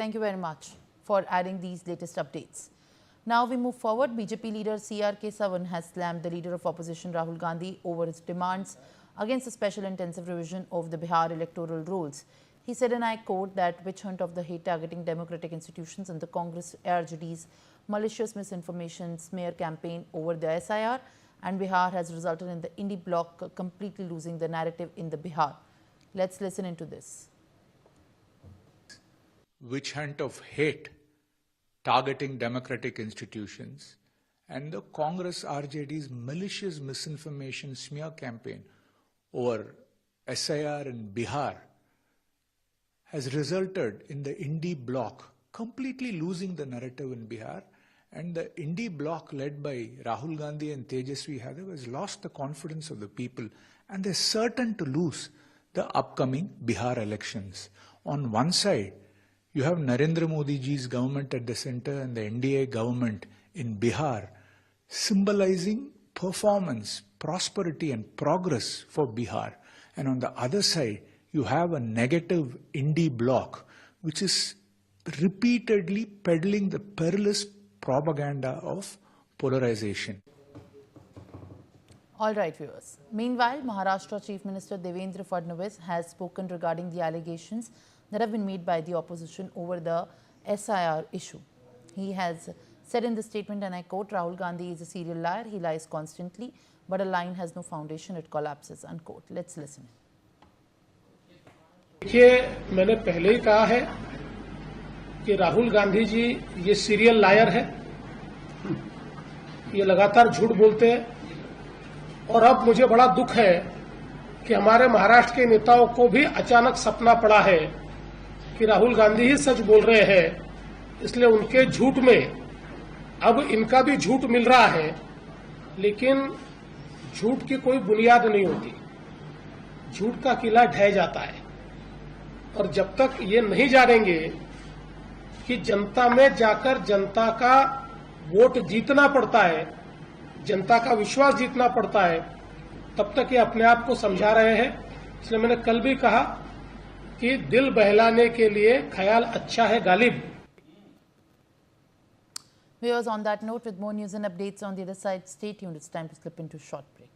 thank you very much for adding these latest updates. Now we move forward. BJP leader CRK Savan has slammed the leader of opposition Rahul Gandhi over his demands against a special intensive revision of the Bihar electoral rules. He said, and I quote, that witch hunt of the hate targeting democratic institutions and the Congress ARJD's malicious misinformation smear campaign over the SIR and Bihar has resulted in the Indie bloc completely losing the narrative in the Bihar. Let's listen into this. Witch hunt of hate targeting democratic institutions and the Congress RJD's malicious misinformation smear campaign over SIR in Bihar has resulted in the Indie bloc completely losing the narrative in Bihar, and the Indie bloc led by Rahul Gandhi and Tejaswi Yadav has lost the confidence of the people and they're certain to lose the upcoming Bihar elections. On one side, you have Narendra Modi ji's government at the center and the NDA government in Bihar symbolizing performance, prosperity and progress for Bihar. And on the other side, you have a negative Indie bloc which is repeatedly peddling the perilous propaganda of polarization. All right, viewers. Meanwhile, Maharashtra Chief Minister Devendra Fadnavis has spoken regarding the allegations that have been made by the opposition over the SIR issue. He has said in the statement, and I quote, Rahul Gandhi is a serial liar. He lies constantly, but a line has no foundation. It collapses, unquote. Let's listen. देखिए, मैंने पहले ही कहा है कि राहुल गांधी जी ये serial lawyer है, ये लगातार झूठ बोलते हैं और अब मुझे बड़ा दुख है कि हमारे महाराष्ट्र के नेताओं को भी अचानक सपना पड़ा है कि राहुल गांधी ही सच बोल रहे हैं, इसलिए उनके झूठ में अब इनका भी झूठ मिल रहा है, लेकिन झूठ की कोई बुनियाद नहीं होती, झूठ का किला ढह जाता है। और जब तक ये नहीं जानेंगे कि जनता में जाकर जनता का वोट जीतना पड़ता है, जनता का विश्वास जीतना पड़ता है, तब तक ये अपने आप को समझा रहे हैं। इसलिए मैंने कल भी कहा कि दिल बहलाने के लिए ख्याल अच्छा है Ghalib. Viewers, on that note, with more news and updates on the other side, stay tuned. It's time to slip into a short break.